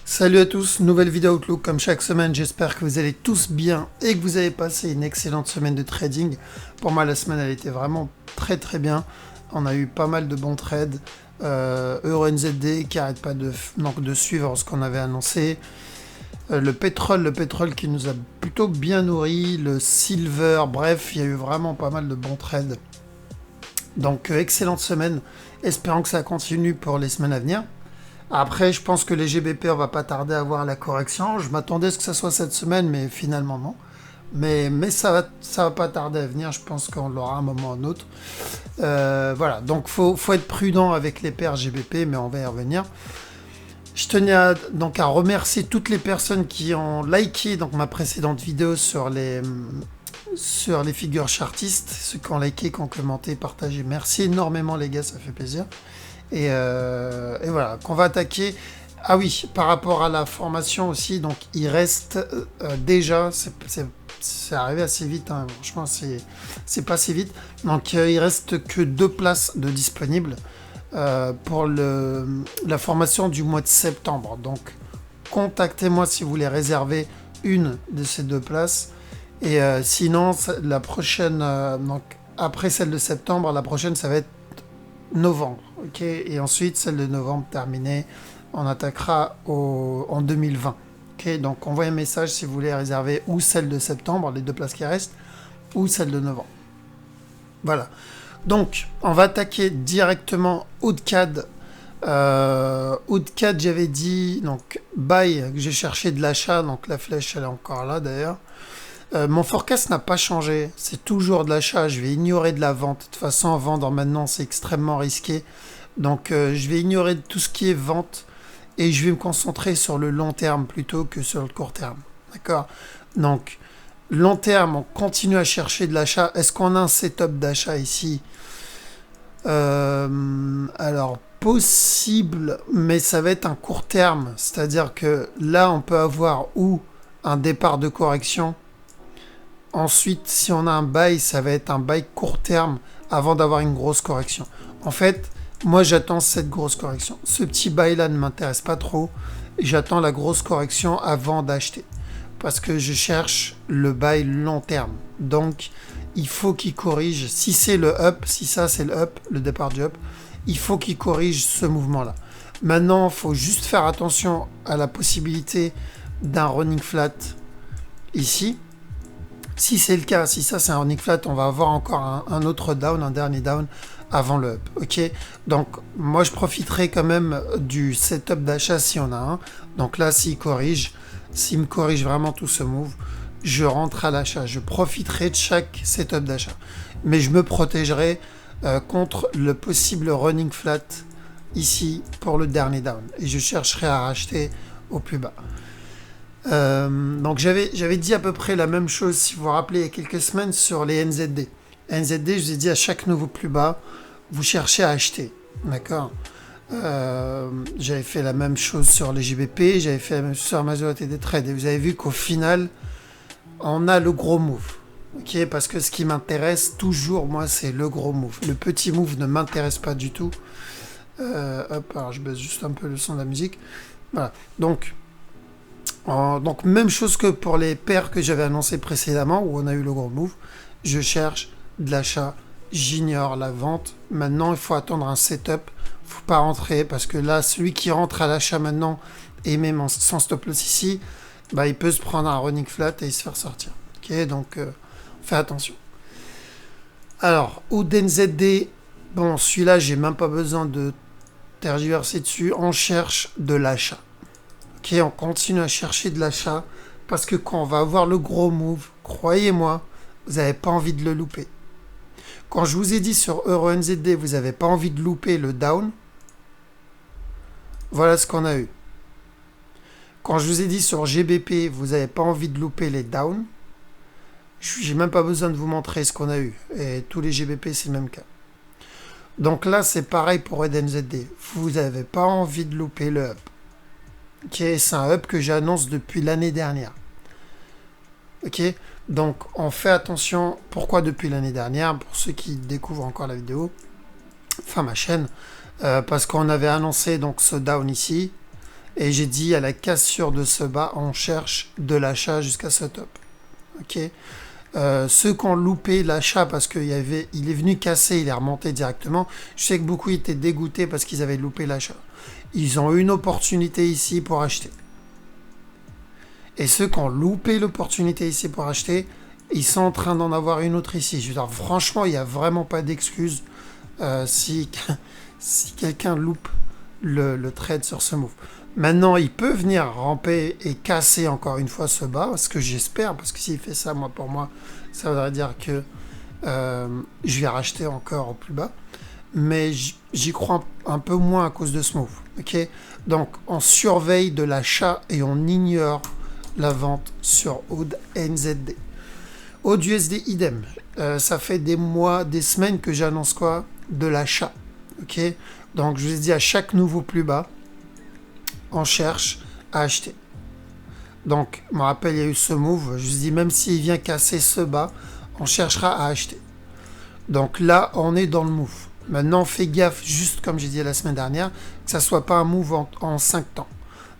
Salut à tous, nouvelle vidéo Outlook comme chaque semaine, j'espère que vous allez tous bien et que vous avez passé une excellente semaine de trading. Pour moi la semaine elle était vraiment très bien, on a eu pas mal de bons trades, EuroNZD qui arrête pas de suivre ce qu'on avait annoncé, le pétrole qui nous a plutôt bien nourri, le silver, bref il y a eu vraiment pas mal de bons trades. Donc excellente semaine, espérons que ça continue pour les semaines à venir. Après, je pense que les GBP, on va pas tarder à voir la correction. Je m'attendais à ce que ça soit cette semaine, mais finalement non. Mais ça va pas tarder à venir. Je pense qu'on l'aura à un moment ou à un autre. Voilà, donc faut être prudent avec les paires GBP, mais on va y revenir. Je tenais donc à remercier toutes les personnes qui ont liké donc, ma précédente vidéo sur les figures chartistes. Ceux qui ont liké, qui ont commenté, partagé. Merci énormément les gars, ça fait plaisir. Et voilà, qu'on va attaquer. Ah oui, par rapport à la formation aussi, donc il reste déjà, c'est arrivé assez vite, hein, franchement c'est pas assez vite, donc il reste que 2 places de disponibles pour la formation du mois de septembre. Donc contactez-moi si vous voulez réserver une de ces 2 places. Et sinon, la prochaine, donc après celle de septembre, la prochaine ça va être novembre, ok, et ensuite celle de novembre terminée, on attaquera en 2020, ok, donc envoyez un message si vous voulez réserver ou celle de septembre, les 2 places qui restent, ou celle de novembre. Voilà, donc on va attaquer directement Oudcad. Oudcad, j'avais dit donc buy, que j'ai cherché de l'achat, donc la flèche elle est encore là d'ailleurs. Mon forecast n'a pas changé, c'est toujours de l'achat, je vais ignorer de la vente. De toute façon, vendre maintenant c'est extrêmement risqué. Donc je vais ignorer tout ce qui est vente et je vais me concentrer sur le long terme plutôt que sur le court terme. D'accord? Donc long terme, on continue à chercher de l'achat. Est-ce qu'on a un setup d'achat ici? Alors possible, mais ça va être un court terme. C'est-à-dire que là, on peut avoir ou un départ de correction. Ensuite, si on a un buy, ça va être un buy court terme avant d'avoir une grosse correction. En fait, moi j'attends cette grosse correction. Ce petit buy là ne m'intéresse pas trop. J'attends la grosse correction avant d'acheter. Parce que je cherche le buy long terme. Donc, il faut qu'il corrige. Si c'est le up, si ça c'est le up, le départ du up, il faut qu'il corrige ce mouvement là. Maintenant, il faut juste faire attention à la possibilité d'un running flat ici. Si c'est le cas, si ça c'est un running flat, on va avoir encore un autre down, un dernier down avant le up. Ok, donc moi je profiterai quand même du setup d'achat si on a un. Donc là, s'il me corrige vraiment tout ce move, je rentre à l'achat. Je profiterai de chaque setup d'achat. Mais je me protégerai contre le possible running flat ici pour le dernier down. Et je chercherai à racheter au plus bas. Donc j'avais dit à peu près la même chose, si vous vous rappelez, il y a quelques semaines sur les NZD. NZD, je vous ai dit à chaque nouveau plus bas, vous cherchez à acheter. D'accord. J'avais fait la même chose sur les GBP, j'avais fait la même chose sur Amazon TD Trade. Et vous avez vu qu'au final, on a le gros move. Ok, parce que ce qui m'intéresse toujours, moi, c'est le gros move. Le petit move ne m'intéresse pas du tout. Hop, alors je baisse juste un peu le son de la musique. Voilà. Donc même chose que pour les paires que j'avais annoncées précédemment, où on a eu le gros move, je cherche de l'achat, j'ignore la vente. Maintenant, il faut attendre un setup, il ne faut pas rentrer, parce que là, celui qui rentre à l'achat maintenant, et même sans stop loss ici, bah, il peut se prendre un running flat et se faire sortir. Ok, donc fais attention. Alors, OudNZD, bon, celui-là, j'ai même pas besoin de tergiverser dessus, on cherche de l'achat. Ok, on continue à chercher de l'achat parce que quand on va avoir le gros move, croyez-moi, vous n'avez pas envie de le louper. Quand je vous ai dit sur EuroNZD, vous n'avez pas envie de louper le down, voilà ce qu'on a eu. Quand je vous ai dit sur GBP, vous n'avez pas envie de louper les downs, j'ai même pas besoin de vous montrer ce qu'on a eu. Et tous les GBP, c'est le même cas. Donc là, c'est pareil pour EuroNZD. Vous n'avez pas envie de louper le up. Ok, c'est un up que j'annonce depuis l'année dernière. Ok, donc on fait attention. Pourquoi depuis l'année dernière? Pour ceux qui découvrent encore la vidéo, enfin ma chaîne, parce qu'on avait annoncé donc ce down ici, Et j'ai dit à la cassure de ce bas, on cherche de l'achat jusqu'à ce top. Ok. Ceux qui ont loupé l'achat parce qu'il il est venu casser, il est remonté directement. Je sais que beaucoup étaient dégoûtés parce qu'ils avaient loupé l'achat. Ils ont eu une opportunité ici pour acheter. Et ceux qui ont loupé l'opportunité ici pour acheter, ils sont en train d'en avoir une autre ici. Je veux dire, franchement, il n'y a vraiment pas d'excuse si quelqu'un loupe le trade sur ce move. Maintenant, il peut venir ramper et casser encore une fois ce bas, ce que j'espère, parce que s'il fait ça, pour moi, ça voudrait dire que je vais racheter encore au plus bas. Mais j'y crois un peu moins à cause de ce move. Okay, donc, on surveille de l'achat et on ignore la vente sur AUD NZD. AUD USD, idem. Ça fait des mois, des semaines que j'annonce quoi? De l'achat. Ok. Donc, je vous ai dit à chaque nouveau plus bas, on cherche à acheter. Donc, je me rappelle, il y a eu ce move. Je vous dis, même s'il vient casser ce bas, on cherchera à acheter. Donc là, on est dans le move. Maintenant, fais gaffe, juste comme j'ai dit la semaine dernière, que ça ne soit pas un move en 5 temps.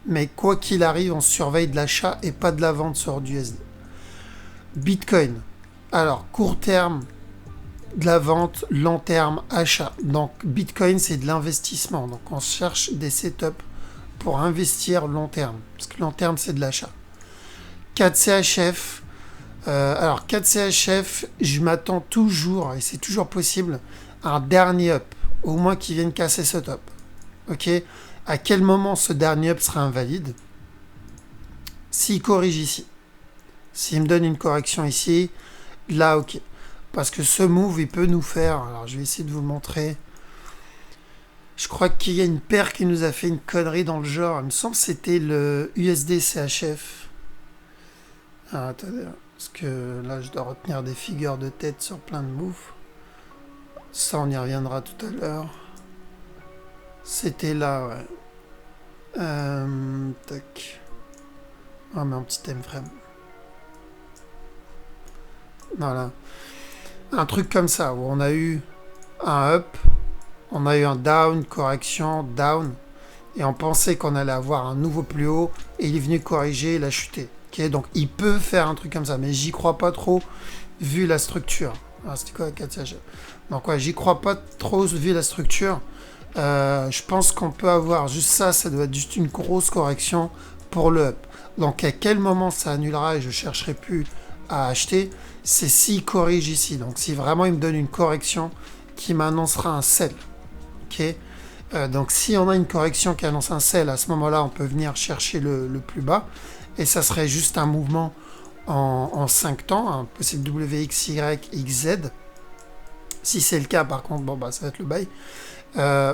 Mais quoi qu'il arrive, on surveille de l'achat et pas de la vente sur du USD. Bitcoin. Alors, court terme, de la vente, long terme, achat. Donc, Bitcoin, c'est de l'investissement. Donc, on cherche des setups pour investir long terme. Parce que long terme, c'est de l'achat. 4CHF. Alors, 4CHF, je m'attends toujours, et c'est toujours possible, à un dernier up. Au moins qu'il vienne casser ce top. Ok? À quel moment ce dernier up sera invalide? S'il corrige ici. S'il me donne une correction ici, là, ok. Parce que ce move, il peut nous faire... Alors, je vais essayer de vous montrer. Je crois qu'il y a une paire qui nous a fait une connerie dans le genre. Il me semble que c'était le USD CHF. Ah, attendez. Parce que là, je dois retenir des figures de tête sur plein de moves. Ça, on y reviendra tout à l'heure. C'était là, ouais. Tac. On met un petit time frame. Voilà. Un truc comme ça, où on a eu un up, on a eu un down, correction, down, et on pensait qu'on allait avoir un nouveau plus haut, et il est venu corriger, il a chuté. Okay, donc il peut faire un truc comme ça, mais j'y crois pas trop, vu la structure. Ah, c'était quoi la 4CHF? Donc ouais, j'y crois pas trop, vu la structure. Je pense qu'on peut avoir juste ça, ça doit être juste une grosse correction pour le up. Donc à quel moment ça annulera et je chercherai plus à acheter, c'est s'il corrige ici. Donc si vraiment il me donne une correction qui m'annoncera un sell. Ok. Donc si on a une correction qui annonce un sell, à ce moment-là, on peut venir chercher le plus bas. Et ça serait juste un mouvement en 5 temps, un possible WXY, XZ. Si c'est le cas, par contre, bon, bah, ça va être le buy.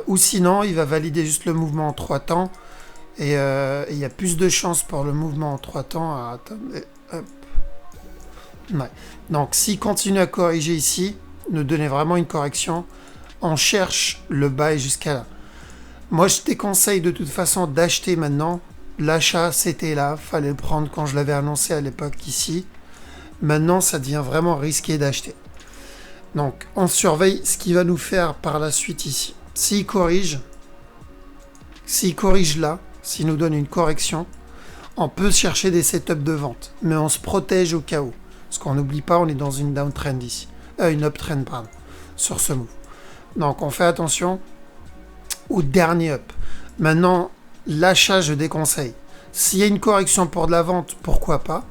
Ou sinon, il va valider juste le mouvement en 3 temps. Et il y a plus de chances pour le mouvement en 3 temps. Attendez, hop. Ouais. Donc, s'il continue à corriger ici, nous donner vraiment une correction, on cherche le buy jusqu'à là. Moi, je te conseille de toute façon d'acheter maintenant. L'achat, c'était là, fallait le prendre quand je l'avais annoncé à l'époque ici. Maintenant, ça devient vraiment risqué d'acheter. Donc, on surveille ce qu'il va nous faire par la suite ici. S'il corrige là, s'il nous donne une correction, on peut chercher des setups de vente, mais on se protège au cas où. Parce qu'on n'oublie pas, on est dans une downtrend ici. Une uptrend, pardon, sur ce move. Donc, on fait attention au dernier up. Maintenant, l'achat, je déconseille. S'il y a une correction pour de la vente, pourquoi pas.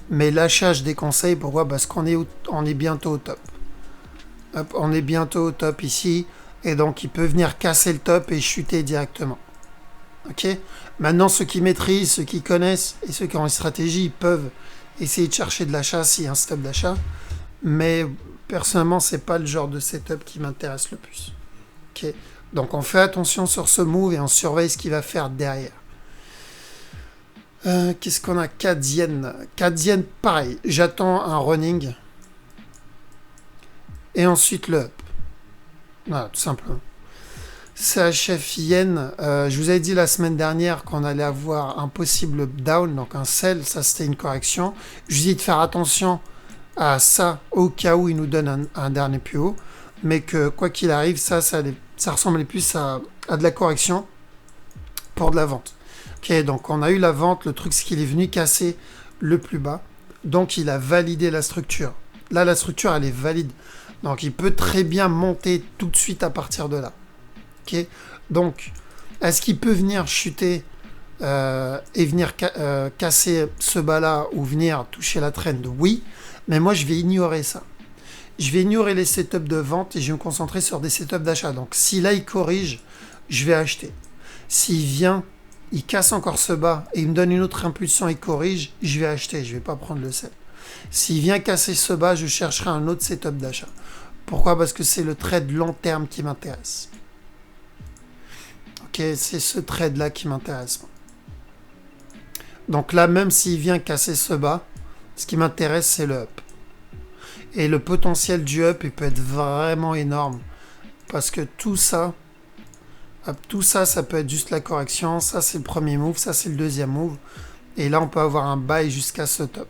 Mais l'achat, je déconseille. Pourquoi? Parce qu'on est bientôt au top. Hop, on est bientôt au top ici. Et donc, il peut venir casser le top et chuter directement. Ok? Maintenant, ceux qui maîtrisent, ceux qui connaissent et ceux qui ont une stratégie, ils peuvent essayer de chercher de l'achat s'il y a un stop d'achat. Mais personnellement, c'est pas le genre de setup qui m'intéresse le plus. Ok? Donc, on fait attention sur ce move et on surveille ce qu'il va faire derrière. Qu'est-ce qu'on a? CAD-Yen. CAD-Yen, pareil. J'attends un running. Et ensuite le up. Voilà, tout simplement. CHF Yen, je vous avais dit la semaine dernière qu'on allait avoir un possible down, donc un sell, ça c'était une correction. Je vous dis de faire attention à ça au cas où il nous donne un dernier plus haut, mais que quoi qu'il arrive, ça ressemblait plus à de la correction pour de la vente. Ok, donc on a eu la vente, le truc c'est qu'il est venu casser le plus bas, donc il a validé la structure. Là, la structure, elle est valide. Donc il peut très bien monter tout de suite à partir de là. Ok, donc est-ce qu'il peut venir chuter et venir casser ce bas-là ou venir toucher la trend? Oui, mais moi je vais ignorer ça. Je vais ignorer les setups de vente et je vais me concentrer sur des setups d'achat. Donc si là il corrige, je vais acheter. S'il vient, il casse encore ce bas et il me donne une autre impulsion et corrige, je vais acheter, je ne vais pas prendre le sell. S'il vient casser ce bas, je chercherai un autre setup d'achat. Pourquoi? Parce que c'est le trade long terme qui m'intéresse. Ok, c'est ce trade-là qui m'intéresse. Donc là, même s'il vient casser ce bas, ce qui m'intéresse, c'est le up. Et le potentiel du up, il peut être vraiment énorme. Parce que tout ça, ça peut être juste la correction. Ça, c'est le premier move. Ça, c'est le deuxième move. Et là, on peut avoir un buy jusqu'à ce top.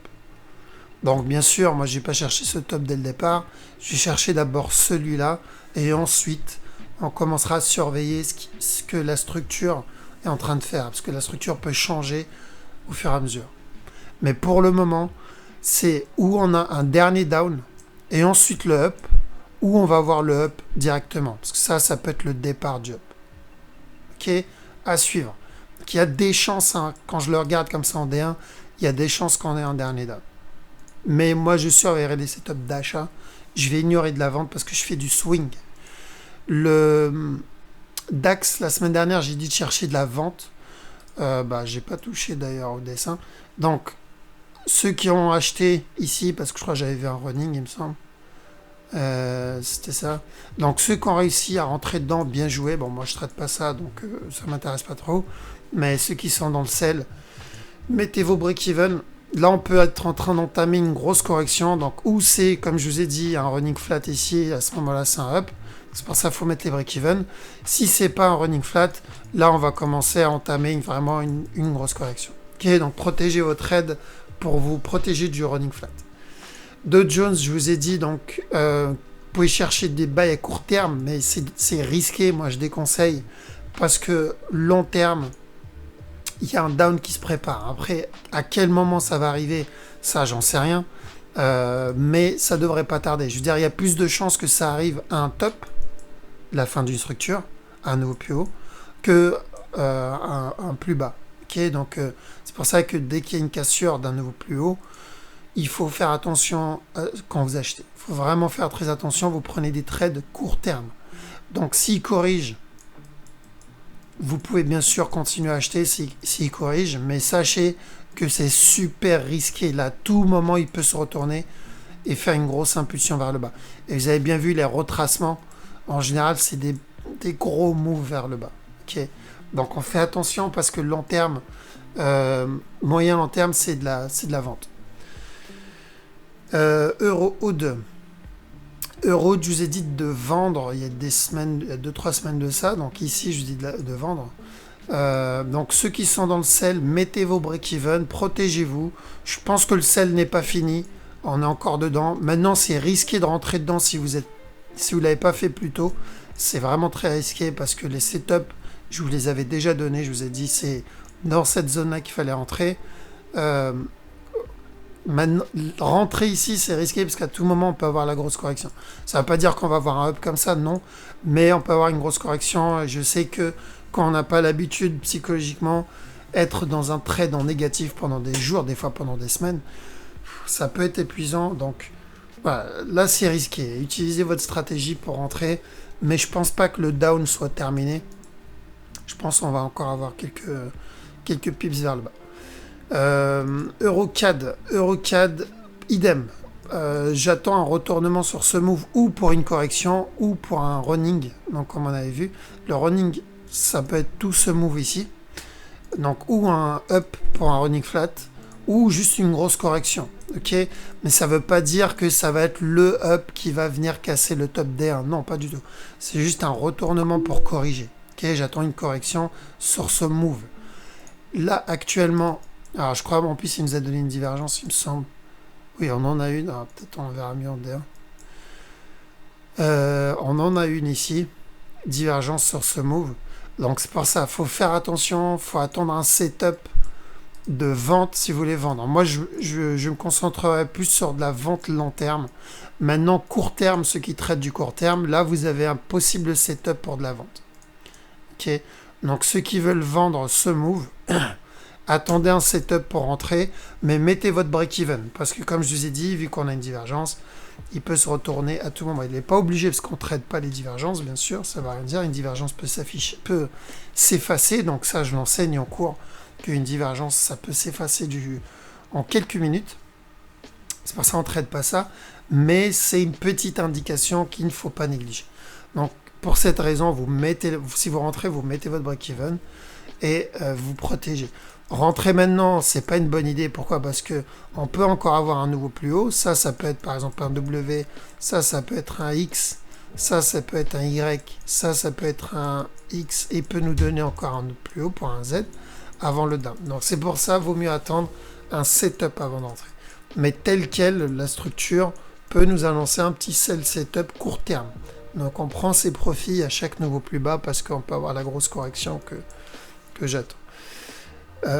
Donc, bien sûr, moi, je n'ai pas cherché ce top dès le départ. Je vais chercher d'abord celui-là. Et ensuite, on commencera à surveiller ce que la structure est en train de faire. Parce que la structure peut changer au fur et à mesure. Mais pour le moment, c'est où on a un dernier down et ensuite le up, où on va voir le up directement. Parce que ça peut être le départ du up. Ok, à suivre. Donc, il y a des chances, hein, quand je le regarde comme ça en D1, il y a des chances qu'on ait un dernier down. Mais moi, je surveillerai les setups d'achat. Je vais ignorer de la vente parce que je fais du swing. Le DAX, la semaine dernière, j'ai dit de chercher de la vente. J'ai pas touché d'ailleurs au dessin. Donc, ceux qui ont acheté ici, parce que je crois que j'avais vu un running, il me semble. C'était ça. Donc, ceux qui ont réussi à rentrer dedans, bien joué. Bon, moi, je traite pas ça, donc ça m'intéresse pas trop. Mais ceux qui sont dans le sell, mettez vos break-even. Là, on peut être en train d'entamer une grosse correction. Donc, ou c'est, comme je vous ai dit, un running flat ici, à ce moment-là, c'est un up. C'est pour ça qu'il faut mettre les break-even. Si c'est pas un running flat, là, on va commencer à entamer vraiment une grosse correction. Ok, donc protégez votre trade pour vous protéger du running flat. Dow Jones, je vous ai dit, donc, vous pouvez chercher des bails à court terme, mais c'est risqué. Moi, je déconseille parce que long terme, il y a un down qui se prépare. Après, à quel moment ça va arriver, ça, j'en sais rien. Mais ça devrait pas tarder. Je veux dire, il y a plus de chances que ça arrive à un top, la fin d'une structure, à un nouveau plus haut, que un plus bas. Okay, donc, c'est pour ça que dès qu'il y a une cassure d'un nouveau plus haut, il faut faire attention quand vous achetez. Il faut vraiment faire très attention. Vous prenez des trades court terme. Donc, s'il corrige, vous pouvez bien sûr continuer à acheter s'il corrige, mais sachez que c'est super risqué. Là, à tout moment, il peut se retourner et faire une grosse impulsion vers le bas. Et vous avez bien vu les retracements. En général, c'est des gros moves vers le bas. Okay, donc, on fait attention parce que long terme, moyen long terme, c'est de la vente. Euro O2. Euro, je vous ai dit de vendre il y a des semaines, il y a 2-3 semaines de ça. Donc ici, je vous dis de vendre. Donc ceux qui sont dans le sell, mettez vos break-even, protégez-vous. Je pense que le sell n'est pas fini. On est encore dedans. Maintenant, c'est risqué de rentrer dedans si vous l'avez pas fait plus tôt. C'est vraiment très risqué parce que les setups, je vous les avais déjà donnés. Je vous ai dit c'est dans cette zone-là qu'il fallait rentrer. Maintenant, rentrer ici, c'est risqué parce qu'à tout moment, on peut avoir la grosse correction. Ça ne veut pas dire qu'on va avoir un up comme ça, non. Mais on peut avoir une grosse correction. Je sais que quand on n'a pas l'habitude psychologiquement, être dans un trade en négatif pendant des jours, des fois pendant des semaines, ça peut être épuisant. Donc, voilà, là, c'est risqué. Utilisez votre stratégie pour rentrer. Mais je ne pense pas que le down soit terminé. Je pense qu'on va encore avoir quelques pips vers le bas. Eurocad, idem. J'attends un retournement sur ce move ou pour une correction ou pour un running. Donc comme on avait vu, le running, ça peut être tout ce move ici. Donc ou un up pour un running flat ou juste une grosse correction. Ok, mais ça veut pas dire que ça va être le up qui va venir casser le top D1. Non, pas du tout. C'est juste un retournement pour corriger. Ok, j'attends une correction sur ce move. Là actuellement. Alors, je crois en plus, il nous a donné une divergence, il me semble. Oui, on en a une. Peut-être on verra mieux en D1. On en a une ici. Divergence sur ce move. Donc c'est pour ça, il faut faire attention, il faut attendre un setup de vente si vous voulez vendre. Moi, je me concentrerai plus sur de la vente long terme. Maintenant, court terme, ceux qui traitent du court terme, là, vous avez un possible setup pour de la vente. Ok. Donc, ceux qui veulent vendre ce move, attendez un setup pour rentrer, mais mettez votre break-even. Parce que, comme je vous ai dit, vu qu'on a une divergence, il peut se retourner à tout moment. Il n'est pas obligé, parce qu'on ne traite pas les divergences, bien sûr, ça ne va rien dire. Une divergence peut s'effacer, donc ça, je l'enseigne en cours, qu'une divergence, ça peut s'effacer en quelques minutes. C'est pour ça qu'on ne traite pas ça, mais c'est une petite indication qu'il ne faut pas négliger. Donc, pour cette raison, si vous rentrez, vous mettez votre break-even et vous protégez. Rentrer maintenant, c'est pas une bonne idée. Pourquoi? Parce que on peut encore avoir un nouveau plus haut. Ça peut être par exemple un W. Ça peut être un X. Ça peut être un Y. Ça peut être un X et peut nous donner encore un autre plus haut pour un Z avant le down. Donc c'est pour ça, vaut mieux attendre un setup avant d'entrer. Mais tel quel, la structure peut nous annoncer un petit sell setup court terme. Donc on prend ses profits à chaque nouveau plus bas parce qu'on peut avoir la grosse correction que j'attends.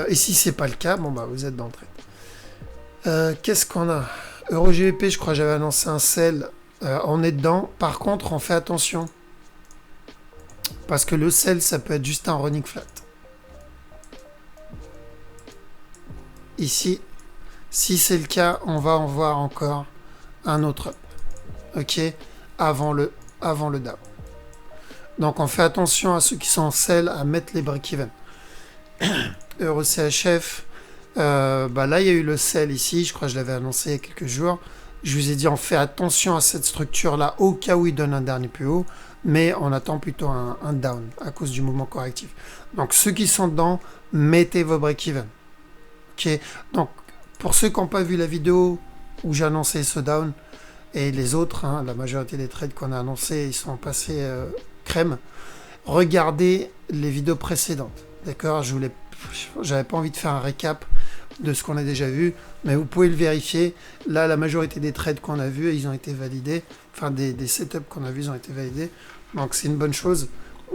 Et si c'est pas le cas, bon bah vous êtes dans le trade. Qu'est-ce qu'on a? EuroGBP, je crois que j'avais annoncé un sell. On est dedans. Par contre, on fait attention. Parce que le sell, ça peut être juste un running flat. Ici, si c'est le cas, on va en voir encore un autre up. Ok? Avant le down. Donc on fait attention à ceux qui sont en sell à mettre les break-even. EuroCHF, là il y a eu le sell ici, je crois que je l'avais annoncé il y a quelques jours. Je vous ai dit on fait attention à cette structure là au cas où il donne un dernier plus haut, mais on attend plutôt un down à cause du mouvement correctif. Donc ceux qui sont dedans, mettez vos break-even. Ok, donc pour ceux qui n'ont pas vu la vidéo où j'ai annoncé ce down, et les autres, la majorité des trades qu'on a annoncés, ils sont passés crème, regardez les vidéos précédentes. D'accord, j'avais pas envie de faire un récap de ce qu'on a déjà vu, mais vous pouvez le vérifier. Là, la majorité des trades qu'on a vus, ils ont été validés. Enfin, des setups qu'on a vus, ils ont été validés. Donc, c'est une bonne chose.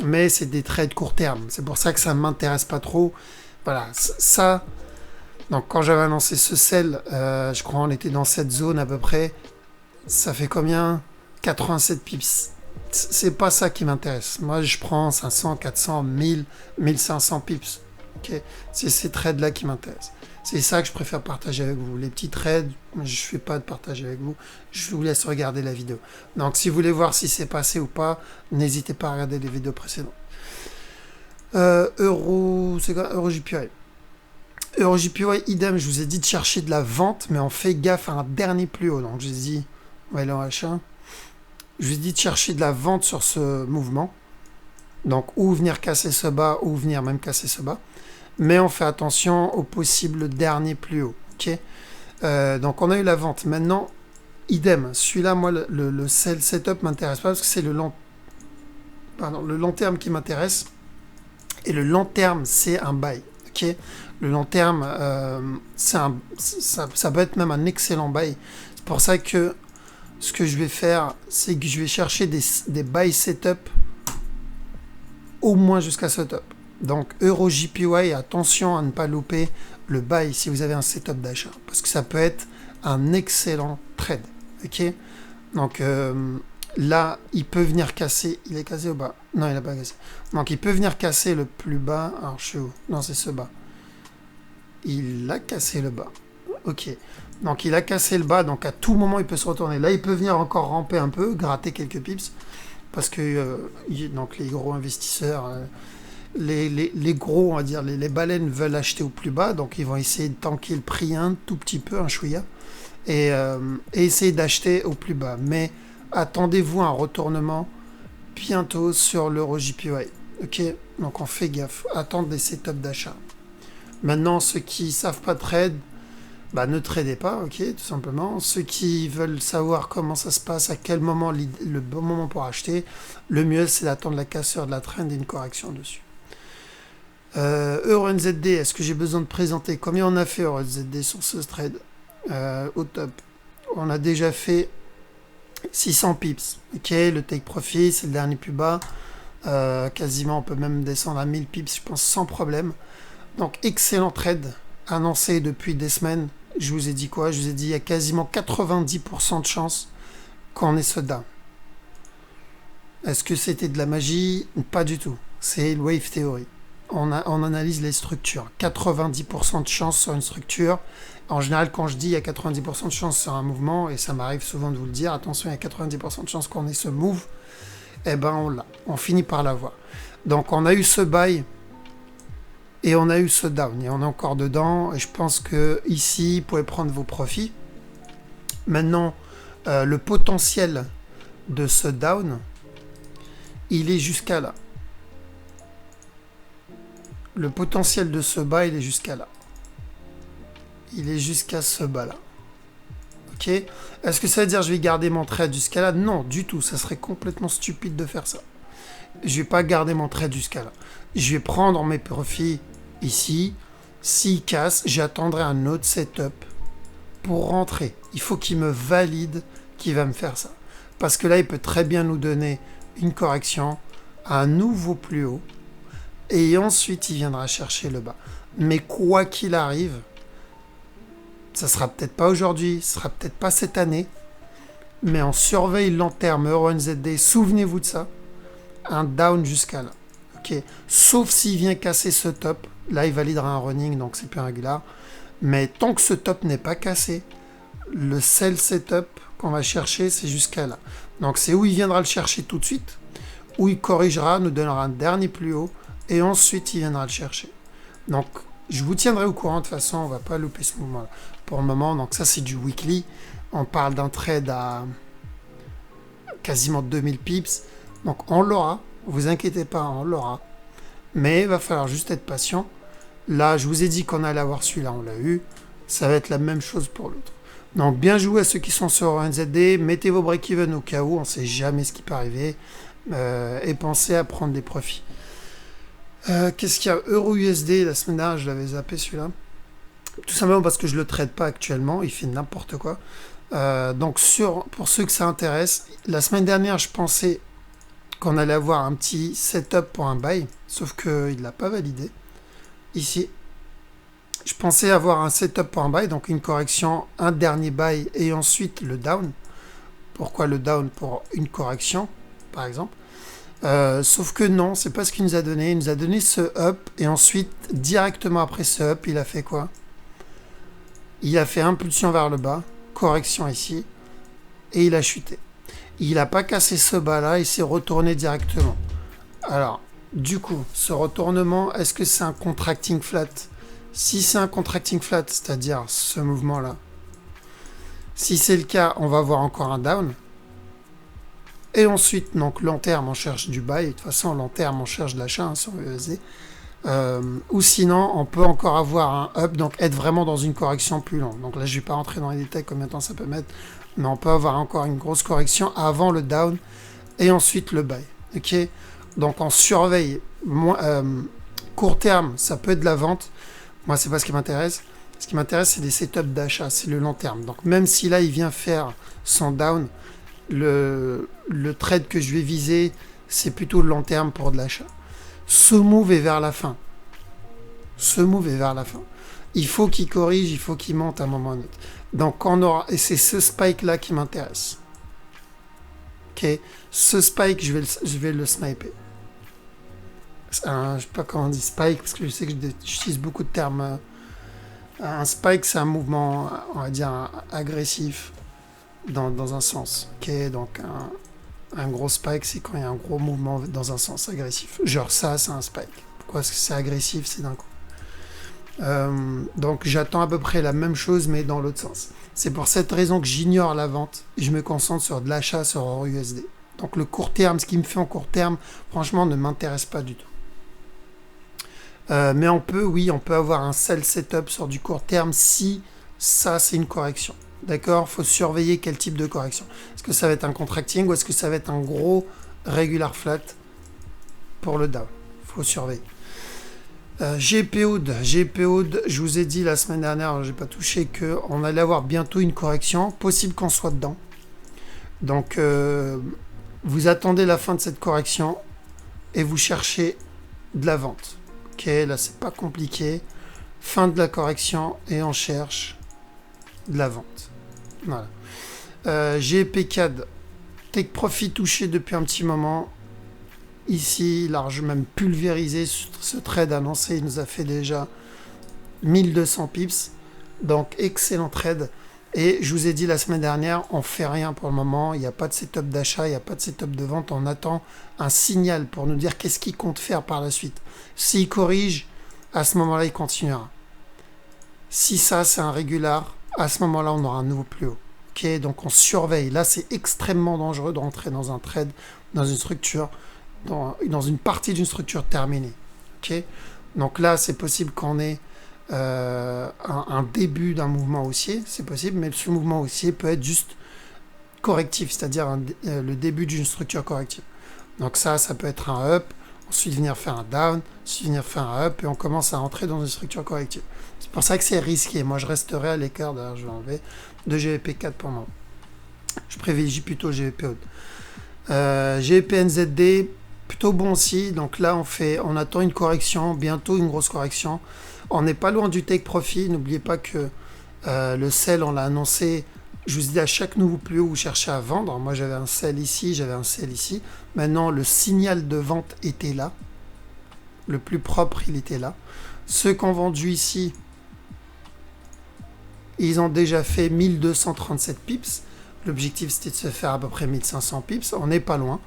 Mais c'est des trades court terme. C'est pour ça que ça ne m'intéresse pas trop. Voilà, ça... Donc, quand j'avais annoncé ce sell, je crois on était dans cette zone à peu près. Ça fait combien? 87 pips. C'est pas ça qui m'intéresse. Moi, je prends 500, 400, 1000, 1500 pips. Okay, c'est ces trades-là qui m'intéressent. C'est ça que je préfère partager avec vous. Les petits trades, je ne fais pas de partage avec vous. Je vous laisse regarder la vidéo. Donc, si vous voulez voir si c'est passé ou pas, n'hésitez pas à regarder les vidéos précédentes. C'est quoi? EuroJPY. EuroJPY, idem, je vous ai dit de chercher de la vente, mais on fait gaffe à un dernier plus haut. Donc, je vous ai dit, on va aller en H1. Je vous ai dit de chercher de la vente sur ce mouvement. Donc, ou venir casser ce bas, ou venir même casser ce bas. Mais on fait attention au possible dernier plus haut. Okay, donc, on a eu la vente. Maintenant, idem. Celui-là, moi, le sell setup m'intéresse pas parce que c'est le long terme qui m'intéresse. Et le long terme, c'est un buy. Okay, le long terme, ça peut être même un excellent buy. C'est pour ça que ce que je vais faire, c'est que je vais chercher des buy setup au moins jusqu'à ce top. Donc EuroJPY, attention à ne pas louper le buy si vous avez un setup d'achat, parce que ça peut être un excellent trade. Ok, donc là, il peut venir casser. Il est cassé au bas? Non, il n'a pas cassé. Donc il peut venir casser le plus bas. Alors je suis où? Non, c'est ce bas. Il a cassé le bas. Ok. Donc il a cassé le bas, donc à tout moment il peut se retourner. Là il peut venir encore ramper un peu, gratter quelques pips, parce que donc les gros investisseurs, les gros, on va dire, les baleines veulent acheter au plus bas, donc ils vont essayer de tanker le prix un tout petit peu, un chouïa, et essayer d'acheter au plus bas. Mais attendez-vous à un retournement bientôt sur l'EuroJPY. Ok, donc on fait gaffe, attendre des setups d'achat. Maintenant, ceux qui savent pas trade, ne tradez pas, ok, tout simplement. Ceux qui veulent savoir comment ça se passe, à quel moment le bon moment pour acheter, le mieux c'est d'attendre la cassure de la trend et une correction dessus. EuroNZD, est-ce que j'ai besoin de présenter combien on a fait EuroNZD sur ce trade? Au top, on a déjà fait 600 pips, ok, le take profit c'est le dernier plus bas, Quasiment, on peut même descendre à 1000 pips, je pense, sans problème. Donc, excellent trade annoncé depuis des semaines. Je vous ai dit quoi? Je vous ai dit il y a quasiment 90% de chances qu'on ait ce down. Est-ce que c'était de la magie? Pas du tout. C'est le wave theory. On analyse les structures. 90% de chance sur une structure. En général, quand je dis il y a 90% de chance sur un mouvement, et ça m'arrive souvent de vous le dire, attention, il y a 90% de chance qu'on ait ce move, eh ben on l'a. On finit par l'avoir. Donc on a eu ce buy et on a eu ce down. Et on est encore dedans. Et je pense que ici, vous pouvez prendre vos profits. Maintenant, le potentiel de ce down, il est jusqu'à là. Le potentiel de ce bas, il est jusqu'à là. Il est jusqu'à ce bas-là. Ok? Est-ce que ça veut dire que je vais garder mon trade jusqu'à là? Non, du tout. Ça serait complètement stupide de faire ça. Je vais pas garder mon trade jusqu'à là. Je vais prendre mes profits ici. S'il casse, j'attendrai un autre setup pour rentrer. Il faut qu'il me valide qu'il va me faire ça. Parce que là, il peut très bien nous donner une correction à un nouveau plus haut. Et ensuite, il viendra chercher le bas. Mais quoi qu'il arrive, ça sera peut-être pas aujourd'hui, ça sera peut-être pas cette année, mais on surveille long terme, Euro NZD, souvenez-vous de ça, un down jusqu'à là. Ok. Sauf s'il vient casser ce top, là il validera un running, donc c'est plus régulier. Mais tant que ce top n'est pas cassé, le sell setup qu'on va chercher, c'est jusqu'à là. Donc c'est où il viendra le chercher tout de suite, où il corrigera, nous donnera un dernier plus haut, et ensuite il viendra le chercher. Donc je vous tiendrai au courant, de toute façon, on va pas louper ce mouvement-là. Pour le moment, donc ça c'est du weekly. On parle d'un trade à quasiment 2000 pips. Donc on l'aura, vous inquiétez pas, on l'aura. Mais il va falloir juste être patient. Là, je vous ai dit qu'on allait avoir celui-là, on l'a eu. Ça va être la même chose pour l'autre. Donc bien joué à ceux qui sont sur NZD. Mettez vos break-even au cas où, on ne sait jamais ce qui peut arriver. Et pensez à prendre des profits. Qu'est-ce qu'il y a? Euro USD, la semaine dernière, je l'avais zappé celui-là. Tout simplement parce que je ne le trade pas actuellement, il fait n'importe quoi. Donc pour ceux que ça intéresse, la semaine dernière, je pensais qu'on allait avoir un petit setup pour un buy, sauf qu'il ne l'a pas validé. Ici, je pensais avoir un setup pour un buy, donc une correction, un dernier buy et ensuite le down. Pourquoi le down? Pour une correction, par exemple. Sauf que non, c'est pas ce qu'il nous a donné. Il nous a donné ce up et ensuite, directement après ce up, il a fait quoi? Il a fait impulsion vers le bas, correction ici, et il a chuté. Il n'a pas cassé ce bas-là, il s'est retourné directement. Alors, du coup, ce retournement, est-ce que c'est un contracting flat? Si c'est un contracting flat, c'est-à-dire ce mouvement-là, si c'est le cas, on va voir encore un down. Et ensuite, donc long terme, on cherche du buy. De toute façon, long terme, on cherche de l'achat sur USD. Ou sinon, on peut encore avoir un up, donc être vraiment dans une correction plus longue. Donc là, je ne vais pas rentrer dans les détails combien de temps ça peut mettre, mais on peut avoir encore une grosse correction avant le down et ensuite le buy. Ok. Donc on surveille. Court terme, ça peut être de la vente. Moi, c'est pas ce qui m'intéresse. Ce qui m'intéresse, c'est des setups d'achat, c'est le long terme. Donc même si là, il vient faire son down, le trade que je vais viser, c'est plutôt le long terme pour de l'achat. Ce move est vers la fin. Ce move est vers la fin. Il faut qu'il corrige, il faut qu'il monte à un moment ou à un autre. Donc on aura, et c'est ce spike là qui m'intéresse. Ok, ce spike, je vais le sniper. Je ne sais pas comment on dit spike, parce que je sais que j'utilise beaucoup de termes. Un spike, c'est un mouvement, on va dire, agressif dans un sens. Ok, donc un gros spike, c'est quand il y a un gros mouvement dans un sens agressif. Genre ça, c'est un spike. Pourquoi est-ce que c'est agressif? C'est d'un coup. Donc j'attends à peu près la même chose, mais dans l'autre sens. C'est pour cette raison que j'ignore la vente et je me concentre sur de l'achat sur Euro USD. Donc le court terme, ce qui me fait en court terme, franchement, ne m'intéresse pas du tout. Mais on peut avoir un sell setup sur du court terme si ça, c'est une correction. D'accord? Il faut surveiller quel type de correction. Est-ce que ça va être un contracting ou est-ce que ça va être un gros regular flat pour le down? Il faut surveiller. GPOD, je vous ai dit la semaine dernière, j'ai pas touché, qu'on allait avoir bientôt une correction, possible qu'on soit dedans. Donc, vous attendez la fin de cette correction, et vous cherchez de la vente. Ok, là c'est pas compliqué. Fin de la correction et on cherche de la vente. Voilà. GEP-CAD, take profit touché depuis un petit moment. Ici, large même pulvérisé, ce trade annoncé, il nous a fait déjà 1200 pips. Donc, excellent trade. Et je vous ai dit la semaine dernière, on fait rien pour le moment. Il n'y a pas de setup d'achat, il n'y a pas de setup de vente. On attend un signal pour nous dire qu'est-ce qu'il compte faire par la suite. S'il corrige, à ce moment-là, il continuera. Si ça, c'est un régular, à ce moment-là, on aura un nouveau plus haut. Ok, donc on surveille. Là, c'est extrêmement dangereux de rentrer dans un trade, dans une structure, dans une partie d'une structure terminée. Ok, donc là, c'est possible qu'on ait un début d'un mouvement haussier, c'est possible, mais ce mouvement haussier peut être juste correctif, c'est-à-dire le début d'une structure corrective. Donc ça peut être un up, ensuite venir faire un down, ensuite venir faire un up, et on commence à rentrer dans une structure corrective. C'est pour ça que c'est risqué. Moi, je resterai à l'écart, d'ailleurs, je vais enlever de GBP4 pour moi. Je privilégie plutôt GBP haute. GBP-NZD, plutôt bon aussi. Donc là, on attend une correction, bientôt une grosse correction. On n'est pas loin du take profit. N'oubliez pas que le sell, on l'a annoncé. Je vous dis à chaque nouveau plus haut, vous cherchez à vendre. Moi, j'avais un sell ici, j'avais un sell ici. Maintenant, le signal de vente était là. Le plus propre, il était là. Ceux qui ont vendu ici, ils ont déjà fait 1237 pips. L'objectif, c'était de se faire à peu près 1500 pips. On n'est pas loin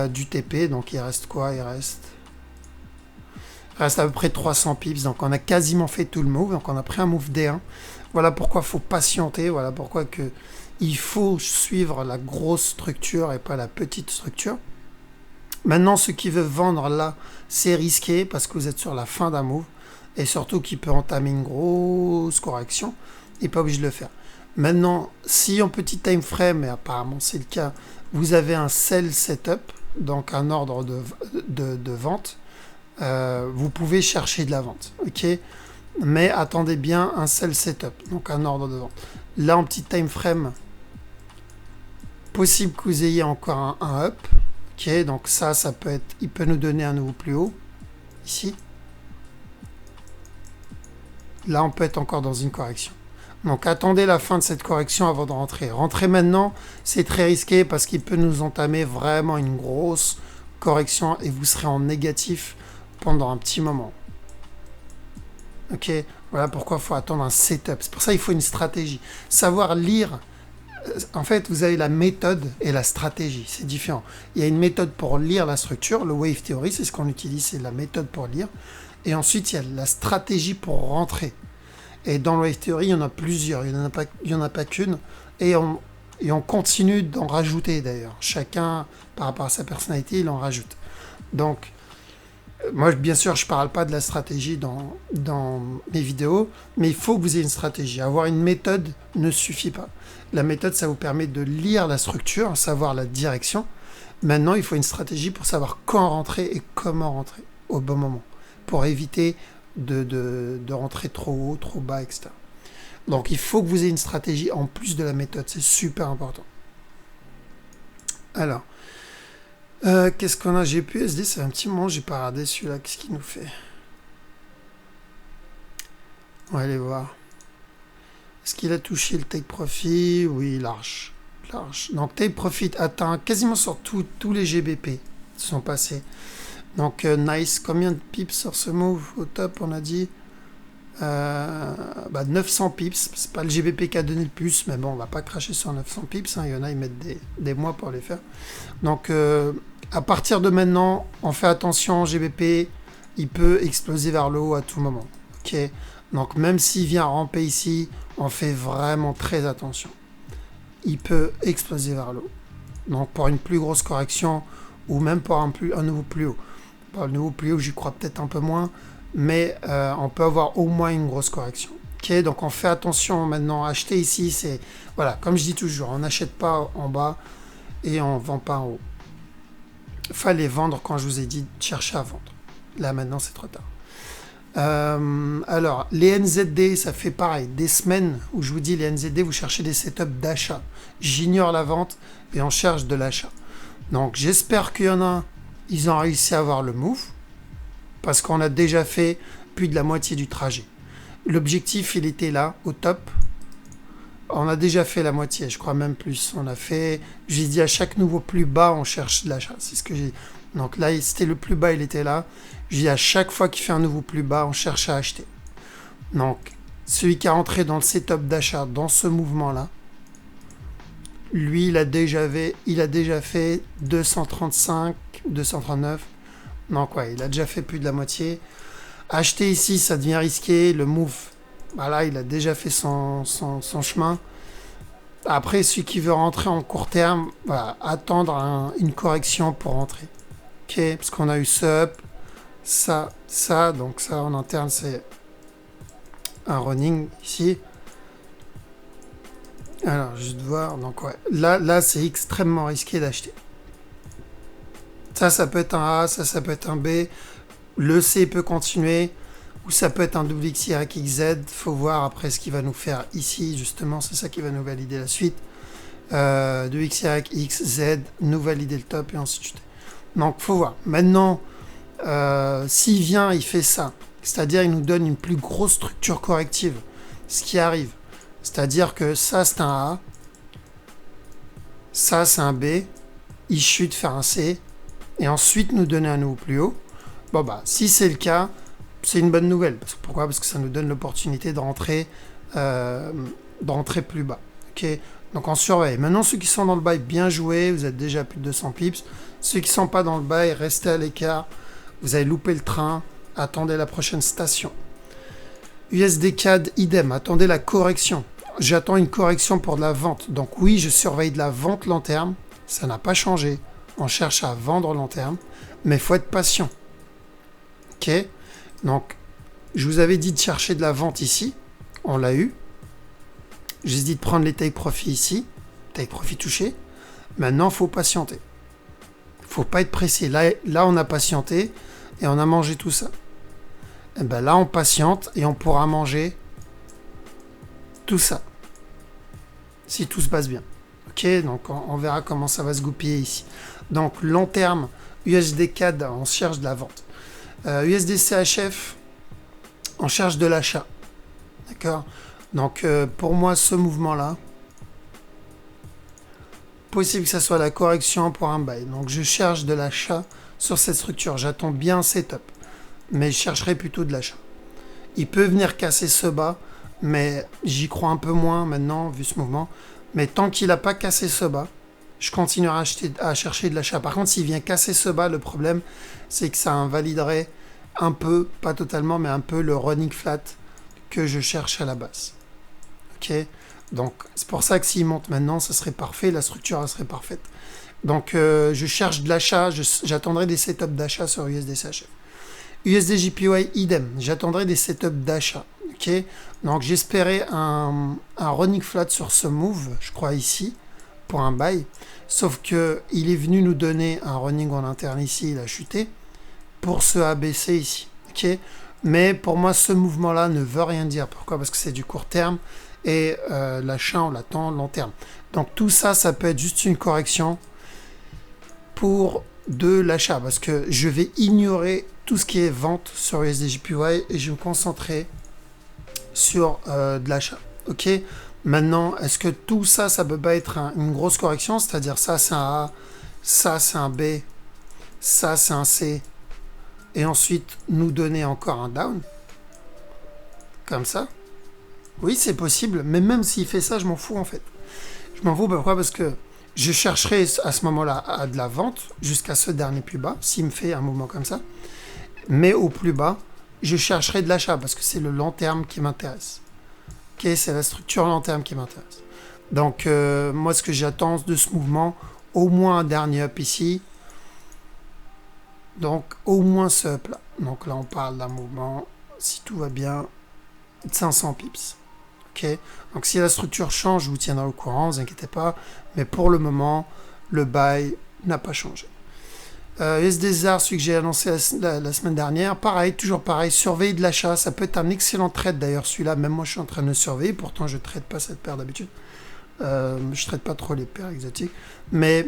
du TP. Donc, il reste quoi? Il reste à peu près 300 pips. Donc, on a quasiment fait tout le move. Donc, on a pris un move D1. Voilà pourquoi il faut patienter. Voilà pourquoi il faut suivre la grosse structure et pas la petite structure. Maintenant, ceux qui veulent vendre là, c'est risqué parce que vous êtes sur la fin d'un move. Et surtout qu'il peut entamer une grosse correction. Il n'est pas obligé de le faire. Maintenant, si en petit time frame, et apparemment c'est le cas, vous avez un sell setup, donc un ordre de vente, vous pouvez chercher de la vente. Ok, mais attendez bien un sell setup, donc un ordre de vente. Là, en petit time frame, possible que vous ayez encore un up. Ok, donc ça peut être, il peut nous donner un nouveau plus haut, ici. Là, on peut être encore dans une correction. Donc, attendez la fin de cette correction avant de rentrer. Rentrer maintenant, c'est très risqué parce qu'il peut nous entamer vraiment une grosse correction et vous serez en négatif pendant un petit moment. Ok, voilà pourquoi il faut attendre un setup. C'est pour ça qu'il faut une stratégie. Savoir lire. En fait, vous avez la méthode et la stratégie. C'est différent. Il y a une méthode pour lire la structure. Le Wave Theory, c'est ce qu'on utilise. C'est la méthode pour lire. Et ensuite, il y a la stratégie pour rentrer. Et dans le Wave Theory, il y en a plusieurs. Il n'y en a pas qu'une. Et on continue d'en rajouter d'ailleurs. Chacun, par rapport à sa personnalité, il en rajoute. Donc, moi, bien sûr, je ne parle pas de la stratégie dans mes vidéos, mais il faut que vous ayez une stratégie. Avoir une méthode ne suffit pas. La méthode, ça vous permet de lire la structure, savoir la direction. Maintenant, il faut une stratégie pour savoir quand rentrer et comment rentrer au bon moment, pour éviter de rentrer trop haut, trop bas, etc. Donc, il faut que vous ayez une stratégie en plus de la méthode. C'est super important. Alors, qu'est-ce qu'on a? GPUSD, c'est un petit moment, j'ai pas regardé celui-là. Qu'est-ce qu'il nous fait? On va aller voir. Est-ce qu'il a touché le take profit? Oui, large. Donc, take profit atteint quasiment sur tous les GBP sont passés. Donc, nice. Combien de pips sur ce move? Au top, on a dit 900 pips. C'est pas le GBP qui a donné le plus, mais bon, on va pas cracher sur 900 pips. Hein. Il y en a, ils mettent des mois pour les faire. Donc, à partir de maintenant, on fait attention. GBP, il peut exploser vers le haut à tout moment. Ok. Donc, même s'il vient ramper ici, on fait vraiment très attention. Il peut exploser vers le haut. Donc, pour une plus grosse correction ou même pour un nouveau plus haut. Pour le nouveau plus haut, j'y crois peut-être un peu moins, mais on peut avoir au moins une grosse correction. Ok, donc on fait attention maintenant. Acheter ici, c'est voilà, comme je dis toujours, on n'achète pas en bas et on ne vend pas en haut. Il fallait vendre quand je vous ai dit de chercher à vendre. Là maintenant, c'est trop tard. Alors, les NZD, ça fait pareil. Des semaines où je vous dis les NZD, vous cherchez des setups d'achat. J'ignore la vente et on cherche de l'achat. Donc, j'espère qu'il y en a ils ont réussi à avoir le move, parce qu'on a déjà fait plus de la moitié du trajet. L'objectif, il était là, au top. On a déjà fait la moitié, je crois même plus. On a fait, j'ai dit à chaque nouveau plus bas, on cherche de l'achat. C'est ce que j'ai dit. Donc là, c'était le plus bas, il était là. J'ai dit à chaque fois qu'il fait un nouveau plus bas, on cherche à acheter. Donc, celui qui est rentré dans le setup d'achat, dans ce mouvement-là, lui, il a déjà fait 235, 239. Donc ouais, il a déjà fait plus de la moitié. Acheter ici, ça devient risqué. Le move, voilà, il a déjà fait son chemin. Après, celui qui veut rentrer en court terme, voilà, attendre une correction pour rentrer. Ok, parce qu'on a eu ce up, ça. Donc ça, en interne, c'est un running ici. Alors, juste voir. Donc ouais, là c'est extrêmement risqué d'acheter. Ça peut être un A, ça peut être un B. Le C peut continuer. Ou ça peut être un WXYZ. Faut voir après ce qu'il va nous faire ici. Justement, c'est ça qui va nous valider la suite. WXYXZ, nous valider le top et ainsi de suite. Donc, faut voir. Maintenant, s'il vient, il fait ça. C'est-à-dire, il nous donne une plus grosse structure corrective. Ce qui arrive. C'est-à-dire que ça, c'est un A. Ça, c'est un B. Il chute, faire un C. Et ensuite, nous donner un nouveau plus haut. Bon, bah, si c'est le cas, c'est une bonne nouvelle. Pourquoi ? Parce que ça nous donne l'opportunité de rentrer plus bas. Ok ? Donc, on surveille. Maintenant, ceux qui sont dans le bail, bien joué. Vous êtes déjà à plus de 200 pips. Ceux qui ne sont pas dans le bail, restez à l'écart. Vous avez loupé le train. Attendez la prochaine station. USD CAD, idem. Attendez la correction. J'attends une correction pour de la vente. Donc oui, je surveille de la vente long terme. Ça n'a pas changé. On cherche à vendre long terme. Mais il faut être patient. Ok ? Donc, je vous avais dit de chercher de la vente ici. On l'a eu. J'ai dit de prendre les take profit ici. Take profit touché. Maintenant, il faut patienter. Il ne faut pas être pressé. Là, on a patienté et on a mangé tout ça. Et ben là, on patiente et on pourra manger tout ça. Si tout se passe bien. Ok, donc on verra comment ça va se goupiller ici. Donc long terme, USD CAD, on cherche de la vente. USD CHF, on cherche de l'achat. D'accord. Donc pour moi, ce mouvement-là, possible que ça soit la correction pour un buy. Donc je cherche de l'achat sur cette structure. J'attends bien un setup. Mais je chercherai plutôt de l'achat. Il peut venir casser ce bas, mais j'y crois un peu moins maintenant, vu ce mouvement. Mais tant qu'il n'a pas cassé ce bas, je continuerai à chercher de l'achat. Par contre, s'il vient casser ce bas, le problème, c'est que ça invaliderait un peu, pas totalement, mais un peu le running flat que je cherche à la base. Ok ? Donc, c'est pour ça que s'il monte maintenant, ça serait parfait, la structure elle serait parfaite. Donc, je cherche de l'achat, j'attendrai des setups d'achat sur USDCHF. USDJPY, idem. J'attendrai des setups d'achat. Ok. Donc j'espérais un running flat sur ce move, je crois ici, pour un buy. Sauf que il est venu nous donner un running en interne ici, il a chuté, pour ce ABC ici. Ok. Mais pour moi, ce mouvement-là ne veut rien dire. Pourquoi ? Parce que c'est du court terme et l'achat, on l'attend long terme. Donc tout ça, ça peut être juste une correction pour de l'achat. Parce que je vais ignorer tout ce qui est vente sur USDJPY et je vais me concentrer sur de l'achat. Ok. Maintenant, est-ce que tout ça, ça peut pas être une grosse correction? C'est-à-dire ça, c'est un A, ça, c'est un B, ça, c'est un C, et ensuite nous donner encore un down? Comme ça? Oui, c'est possible, mais même s'il fait ça, je m'en fous en fait. Je m'en fous, pourquoi? Parce que je chercherai à ce moment-là à de la vente jusqu'à ce dernier plus bas, s'il me fait un mouvement comme ça. Mais au plus bas, je chercherai de l'achat parce que c'est le long terme qui m'intéresse. Ok, c'est la structure long terme qui m'intéresse. Donc, moi, ce que j'attends de ce mouvement, au moins un dernier up ici. Donc, au moins ce up là. Donc là, on parle d'un mouvement, si tout va bien, de 500 pips. Ok. Donc, si la structure change, je vous tiendrai au courant, ne vous inquiétez pas. Mais pour le moment, le buy n'a pas changé. USDZAR, celui que j'ai annoncé la semaine dernière, pareil, toujours pareil, surveiller de l'achat, ça peut être un excellent trade d'ailleurs celui-là, même moi je suis en train de le surveiller, pourtant je ne trade pas cette paire d'habitude, je ne trade pas trop les paires exotiques, mais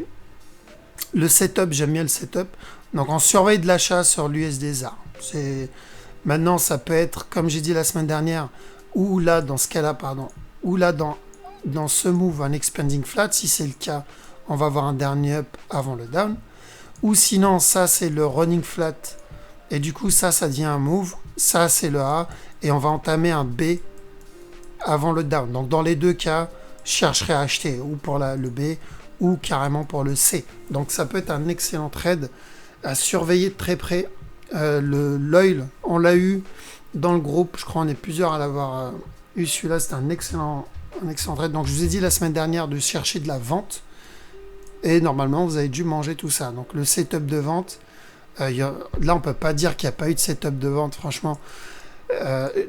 Le setup, j'aime bien le setup. Donc on surveille de l'achat sur l'USD ZAR. Maintenant, ça peut être, comme j'ai dit la semaine dernière, ou là, dans ce cas-là, pardon, ou là, dans ce move, un expanding flat. Si c'est le cas, on va avoir un dernier up avant le down. Ou sinon, ça, c'est le running flat. Et du coup, ça devient un move. Ça, c'est le A. Et on va entamer un B avant le down. Donc, dans les deux cas, je chercherai à acheter ou pour le B ou carrément pour le C. Donc, ça peut être un excellent trade à surveiller de très près. L'oil, on l'a eu dans le groupe. Je crois qu'on est plusieurs à l'avoir eu. Celui-là, c'est un excellent trade. Donc, je vous ai dit la semaine dernière de chercher de la vente. Et normalement, vous avez dû manger tout ça. Donc, le setup de vente, là, on ne peut pas dire qu'il n'y a pas eu de setup de vente, franchement.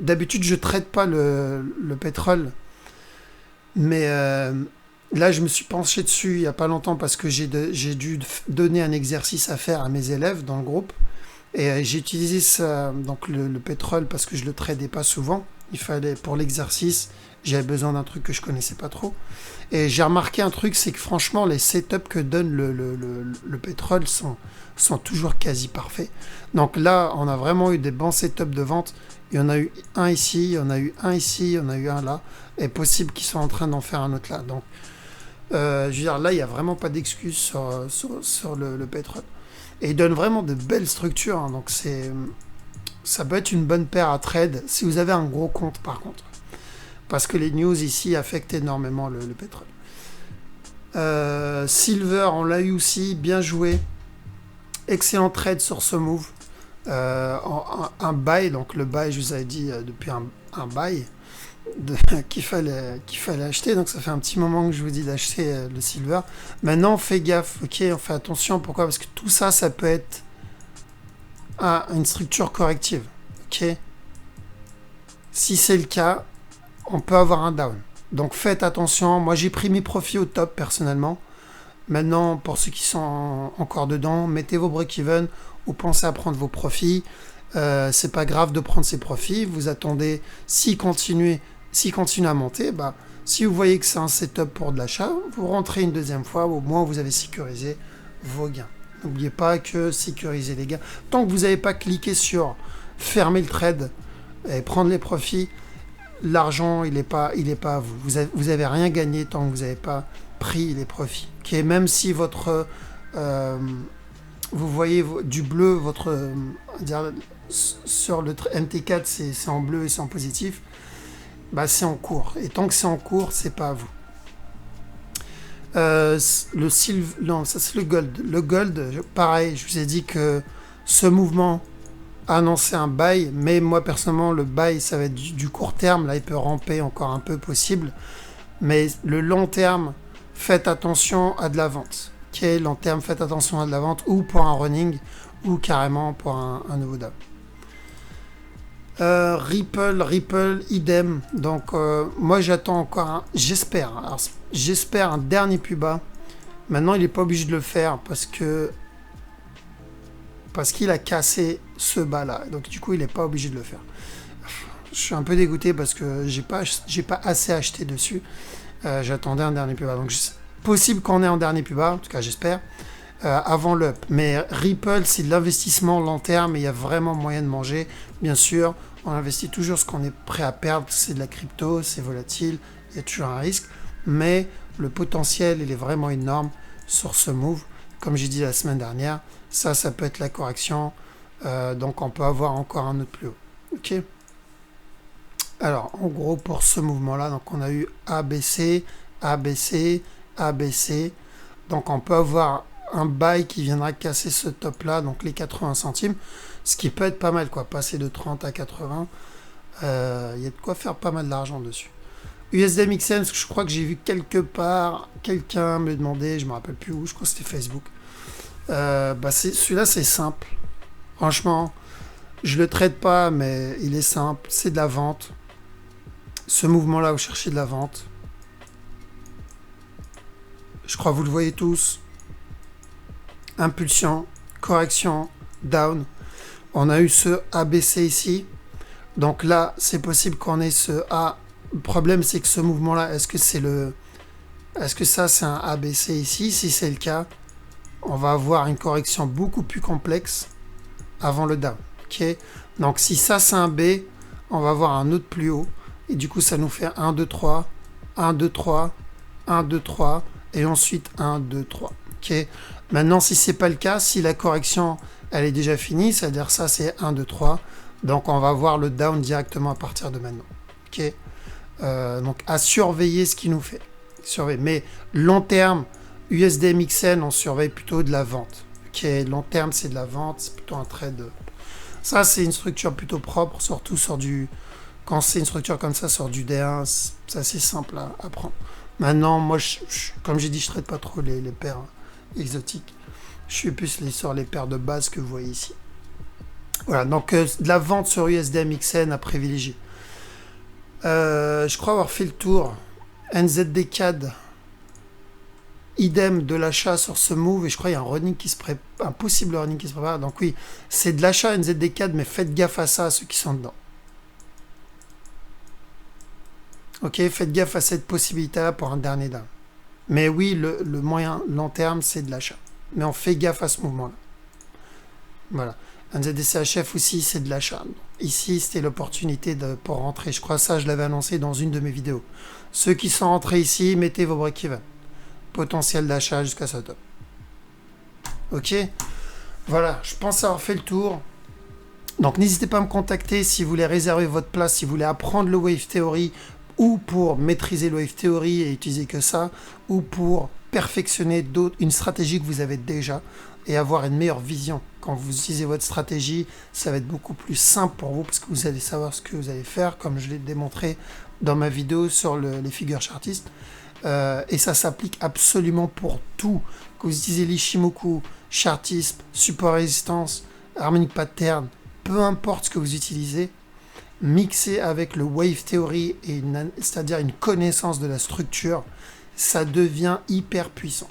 D'habitude, je ne traite pas le pétrole. Mais là, je me suis penché dessus il n'y a pas longtemps parce que j'ai dû donner un exercice à faire à mes élèves dans le groupe. Et j'ai utilisé ça, donc le pétrole parce que je ne le tradais pas souvent. Il fallait, pour l'exercice, j'avais besoin d'un truc que je connaissais pas trop. Et j'ai remarqué un truc, c'est que franchement, les setups que donne le pétrole sont toujours quasi parfaits. Donc là, on a vraiment eu des bons setups de vente. Il y en a eu un ici, il y en a eu un ici, il y en a eu un là. Et possible qu'ils soient en train d'en faire un autre là. Donc, je veux dire, là, il n'y a vraiment pas d'excuse sur le pétrole. Et il donne vraiment de belles structures. Hein, donc, ça peut être une bonne paire à trade si vous avez un gros compte par contre. Parce que les news ici affectent énormément le pétrole. Silver, on l'a eu aussi, bien joué. Excellent trade sur ce move. Un buy, donc le buy, je vous avais dit depuis un buy qu'il fallait acheter. Donc ça fait un petit moment que je vous dis d'acheter le silver. Maintenant, on fait gaffe, ok, on fait attention. Pourquoi? Parce que tout ça, ça peut être une structure corrective. Ok. Si c'est le cas, on peut avoir un down. Donc faites attention. Moi, j'ai pris mes profits au top personnellement. Maintenant, pour ceux qui sont encore dedans, mettez vos break-even ou pensez à prendre vos profits. C'est pas grave de prendre ses profits. Vous attendez, s'il continue à monter, si vous voyez que c'est un setup pour de l'achat, vous rentrez une deuxième fois, au moins vous avez sécurisé vos gains. N'oubliez pas que sécuriser les gains. Tant que vous n'avez pas cliqué sur fermer le trade et prendre les profits, l'argent, il n'est pas à vous. Vous avez rien gagné tant que vous n'avez pas pris les profits. Okay, même si vous voyez du bleu, sur le MT4, c'est en bleu et c'est en positif, c'est en cours. Et tant que c'est en cours, c'est pas à vous. Non, ça c'est le gold. Le gold, pareil, je vous ai dit que ce mouvement annonçait un buy, mais moi personnellement, le buy, ça va être du court terme. Là, il peut ramper encore un peu possible. Mais le long terme, faites attention à de la vente. Ok, long terme, faites attention à de la vente ou pour un running ou carrément pour un nouveau down. Ripple, idem. Donc, moi, j'attends encore j'espère un dernier plus bas. Maintenant, il n'est pas obligé de le faire parce qu'il a cassé ce bas-là. Donc, du coup, il n'est pas obligé de le faire. Je suis un peu dégoûté parce que j'ai pas assez acheté dessus. J'attendais un dernier plus bas. Donc, possible qu'on ait un dernier plus bas, en tout cas, j'espère, avant l'up. Mais Ripple, c'est de l'investissement long terme et il y a vraiment moyen de manger. Bien sûr, on investit toujours ce qu'on est prêt à perdre. C'est de la crypto, c'est volatile, il y a toujours un risque. Mais le potentiel, il est vraiment énorme sur ce move. Comme j'ai dit la semaine dernière, ça peut être la correction. Donc, on peut avoir encore un autre plus haut. Ok. Alors, en gros, pour ce mouvement-là, donc on a eu ABC, ABC, ABC. Donc, on peut avoir un buy qui viendra casser ce top-là, donc les 80 centimes, ce qui peut être pas mal, quoi. Passer de 30 à 80, il y a de quoi faire pas mal d'argent dessus. USDMXM, je crois que j'ai vu quelque part, quelqu'un me demandait, je me rappelle plus où, je crois que c'était Facebook. Celui-là, c'est simple. Franchement, je le traite pas, mais il est simple. C'est de la vente. Ce mouvement-là, vous cherchez de la vente. Je crois que vous le voyez tous. Impulsion, correction, down. On a eu ce ABC ici. Donc là, c'est possible qu'on ait ce A. Le problème, c'est que ce mouvement-là, est-ce que ça, c'est un ABC ici? Si c'est le cas, on va avoir une correction beaucoup plus complexe avant le down. Ok, donc si ça c'est un B, on va avoir un autre plus haut. Et du coup, ça nous fait 1, 2, 3, 1, 2, 3, 1, 2, 3, et ensuite 1, 2, 3. Ok. Maintenant, si c'est pas le cas, si la correction elle est déjà finie, c'est-à-dire ça c'est 1, 2, 3, donc on va voir le down directement à partir de maintenant. Ok. Donc à surveiller ce qu'il nous fait. Surveiller. Mais long terme, USDMXN, on surveille plutôt de la vente. Ok. Long terme, c'est de la vente, c'est plutôt un trade. Ça, c'est une structure plutôt propre, surtout sur du. Quand c'est une structure comme ça, sur du D1, c'est assez simple à prendre. Maintenant, moi, comme j'ai dit, je ne traite pas trop les paires exotiques. Je suis plus sur les paires de base que vous voyez ici. Voilà, donc de la vente sur USDMXN à privilégier. Je crois avoir fait le tour. NZD-CAD, idem de l'achat sur ce move, et je crois qu'il y a un possible running qui se prépare. Donc oui, c'est de l'achat NZD-CAD, mais faites gaffe à ça, à ceux qui sont dedans. Ok, faites gaffe à cette possibilité-là pour un dernier down. Mais oui, le moyen long terme, c'est de l'achat. Mais on fait gaffe à ce mouvement-là. Voilà. NZD-CHF aussi, c'est de l'achat. Ici, c'était l'opportunité pour rentrer. Je crois ça, je l'avais annoncé dans une de mes vidéos. Ceux qui sont rentrés ici, mettez vos break-even. Potentiel d'achat jusqu'à ce top. Ok. Voilà, je pense avoir fait le tour. Donc n'hésitez pas à me contacter si vous voulez réserver votre place, si vous voulez apprendre le Wave Theory, ou pour maîtriser le Wave Theory et utiliser que ça, ou pour perfectionner une stratégie que vous avez déjà et avoir une meilleure vision. Quand vous utilisez votre stratégie, ça va être beaucoup plus simple pour vous parce que vous allez savoir ce que vous allez faire, comme je l'ai démontré dans ma vidéo sur les figures chartistes. Et ça s'applique absolument pour tout. Que vous utilisez l'Ishimoku, chartisme, support résistance, harmonic pattern, peu importe ce que vous utilisez, mixé avec le Wave Theory, c'est-à-dire une connaissance de la structure, ça devient hyper puissant.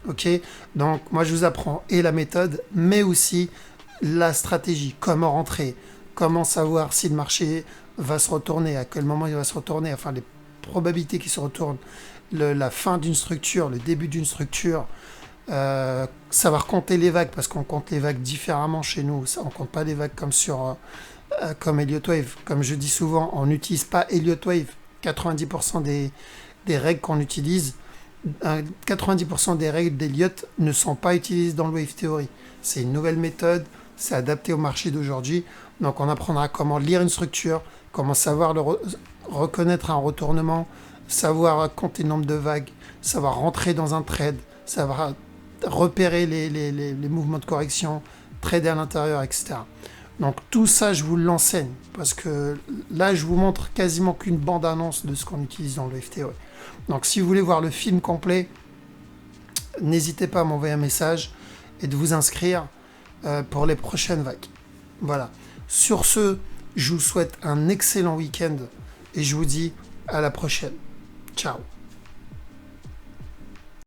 Ok, donc moi je vous apprends et la méthode, mais aussi la stratégie, comment rentrer, comment savoir si le marché va se retourner, à quel moment il va se retourner, enfin les probabilités qu'il se retourne, la fin d'une structure, le début d'une structure, savoir compter les vagues, parce qu'on compte les vagues différemment chez nous, on compte pas les vagues comme Elliott Wave. Comme je dis souvent, on n'utilise pas Elliott Wave. 90% des règles qu'on utilise, 90% des règles d'Elliott ne sont pas utilisées dans le Wave Theory. C'est une nouvelle méthode, c'est adapté au marché d'aujourd'hui. Donc on apprendra comment lire une structure, comment savoir reconnaître un retournement, savoir compter le nombre de vagues, savoir rentrer dans un trade, savoir repérer les mouvements de correction, trader à l'intérieur, etc. Donc tout ça, je vous l'enseigne, parce que là, je vous montre quasiment qu'une bande-annonce de ce qu'on utilise dans le Wave Theory. Donc si vous voulez voir le film complet, n'hésitez pas à m'envoyer un message et de vous inscrire pour les prochaines vagues. Voilà. Sur ce, je vous souhaite un excellent week-end et je vous dis à la prochaine. Ciao.